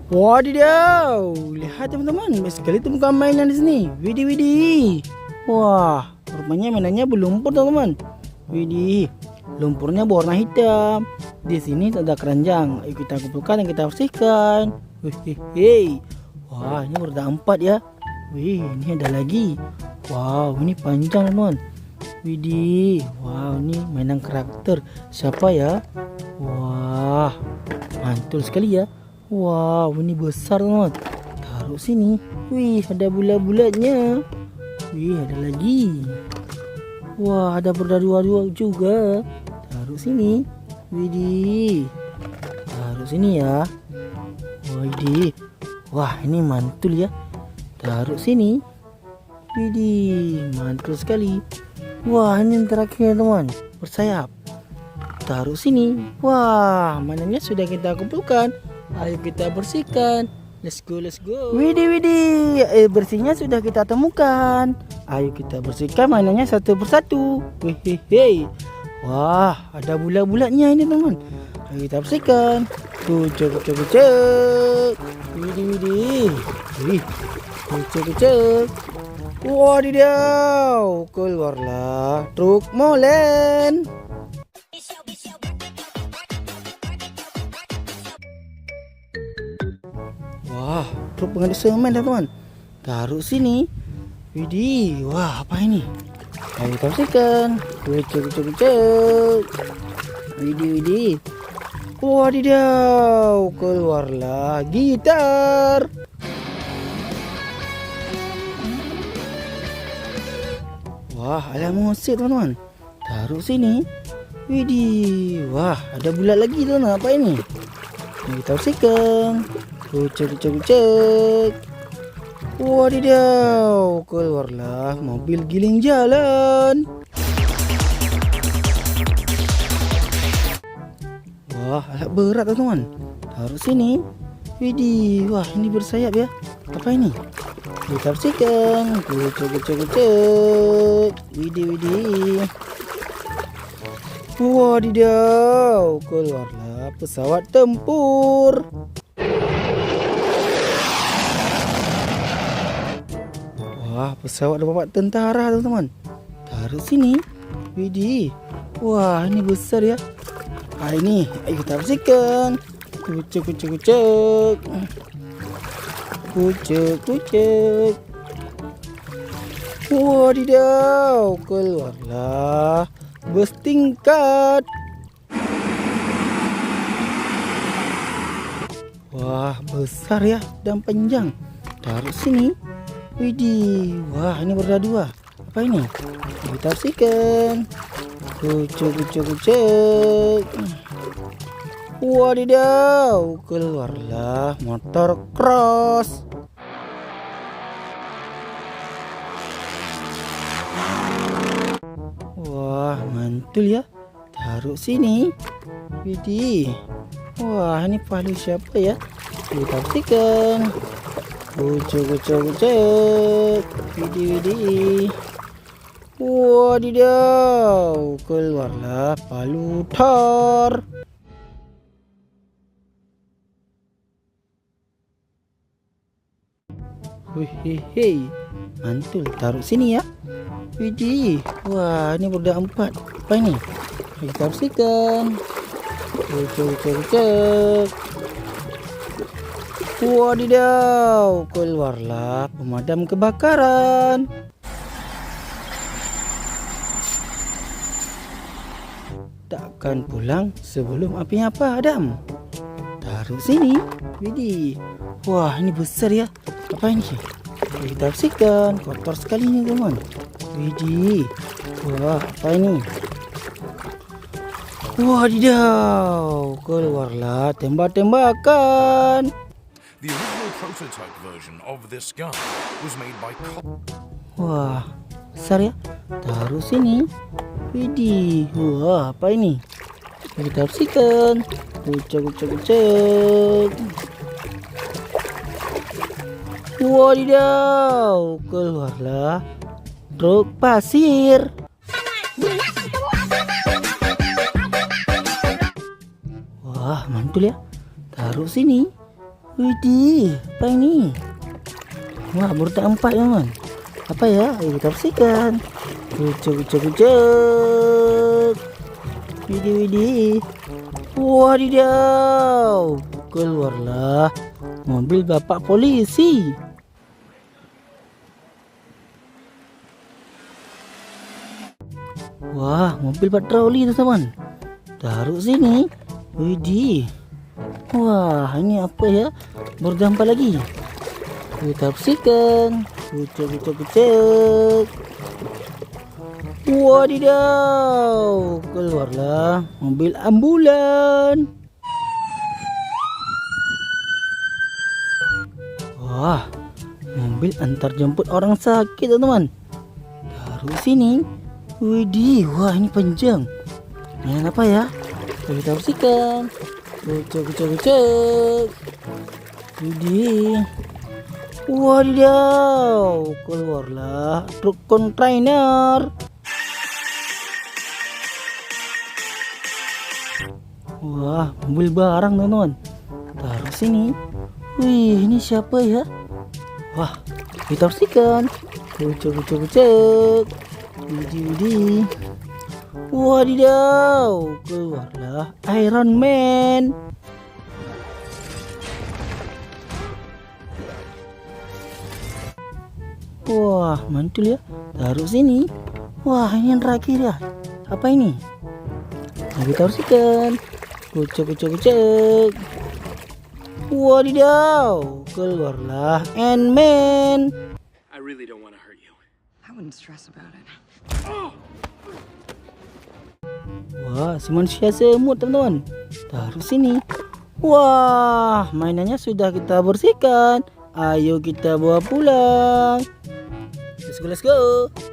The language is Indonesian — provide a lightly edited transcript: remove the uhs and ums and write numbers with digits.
Wadidaw, lihat teman-teman, banyak sekali temukan mainan di sini. Widih, widih. Wah, rupanya mainannya berlumpur teman-teman. Widih, lumpurnya berwarna hitam. Di sini ada keranjang. Ayo kita kumpulkan dan kita bersihkan. Wih, wah, ini berada 4 ya. Wih, ini ada lagi. Wow, ini panjang teman-teman. Widih, wow, ini mainan karakter. Siapa ya? Wah, mantul sekali ya. Wow, ini besar teman. Taruh sini. Wih, ada bulat-bulatnya. Wih, ada lagi. Wah, ada berdua-dua juga. Taruh sini. Widih. Taruh sini ya. Widih. Wah, ini mantul ya. Taruh sini. Widih, mantul sekali. Wah, ini yang terakhir teman. Bersayap. Taruh sini. Wah, mainannya sudah kita kumpulkan. Ayo kita bersihkan. Let's go, let's go. Widih, widih. Air bersihnya sudah kita temukan. Ayo kita bersihkan mainannya satu persatu. Hehehe. Wah, ada bulat-bulatnya ini teman. Ayo kita bersihkan. Kucuk, kucuk, kucuk. Widih, widih. Wih, kucuk, kucuk. Wadidaw, keluarlah truk molen. Wah, truk pengangkut semen teman-teman. Taruh sini. Widih, wah apa ini? Ayo kita bersihkan. Kucuk, kucuk, kucuk. Widih, widih. Wadidaw, keluarlah gitar. Wah, ada musik teman-teman. Taruh sini. Widih, wah ada bulat lagi teman. Apa ini? Ayo kita bersihkan. Kucuk, kucuk, kucuk. Wadidaw, keluarlah mobil giling jalan. Wah, alat berat teman-teman. Taruh sini. Widih, wah ini bersayap ya. Apa ini? Kita bersihkan. Kucuk, kucuk, kucuk. Widih, widih. Wadidaw, keluarlah pesawat tempur. Wah, pesawat bapak tentara teman-teman. Taruh sini. Widih. Wah, ini besar ya. Ini ayo kita bersihkan. Kucuk, kucuk, kucuk. Kucuk, kucuk. Wadidaw, keluarlah bus tingkat. Wah, besar ya dan panjang. Taruh sini. Widih, wah ini berada 2. Apa ini? Kita bersihkan. Kucuk, kucuk, kucuk. Wadidaw, keluarlah motor cross. Wah, mantul ya. Taruh sini. Widih. Wah, ini palu siapa ya? Kita bersihkan. Kucuk, kucuk, kucuk. Widih, widih. Wadidaw, keluarlah palu Thor. Hehehe, mantul. Taruh sini ya. Widih, wah ini berada 4. Apa ini? Kita bersihkan. Kucuk, kucuk, kucuk. Wadidaw, keluarlah pemadam kebakaran. Takkan pulang sebelum apinya padam. Taruh sini. Widih. Wah, ini besar ya. Apa ini? Kita bersihkan. Kotor sekali ini teman. Widih. Wah, apa ini? Wadidaw, keluarlah tembak-tembakan. The original prototype version of this gun was made by Wah, besar ya. Taruh sini. Widih. Wah, apa ini? Kita bersihkan. Kucuk, kucuk, kucuk. Wadidaw, keluarlah truk pasir. Wah, mantul ya. taruh sini. Widih, apa ini? Wah, burta 4 teman. Apa ya? Ayo kita bersihkan. Kucuk. Widih. Wadidaw, keluarlah mobil bapak polisi. Wah, mobil patroli teman-teman. Taruh sini. Widih. Wah, ini apa ya? Berdampak lagi. Kita bersihkan. Kucuk. Wadidaw, keluarlah mobil ambulan. Wah, mobil antar jemput orang sakit teman-teman. Taruh sini. Widih, wah ini panjang. Ini apa ya? Kita bersihkan. Kucuk. Widih. Wadidaw, keluarlah truk kontainer. Wah, mobil barang teman-teman. Taruh sini. Wih, ini siapa ya? Wah, kita bersihkan. Kucuk. Widih. Wadidaw, keluarlah Iron Man. Wah, mantul ya. Taruh sini. Wah, ini yang terakhir ya. Apa ini? Nah, kita bersihkan. Kucuk. Wadidaw, keluarlah Ant-Man. I really don't want to hurt you. I wouldn't stress about it. Wah, si manusia semut teman-teman. Taruh sini. Wah, mainannya sudah kita bersihkan. Ayo kita bawa pulang. Let's go.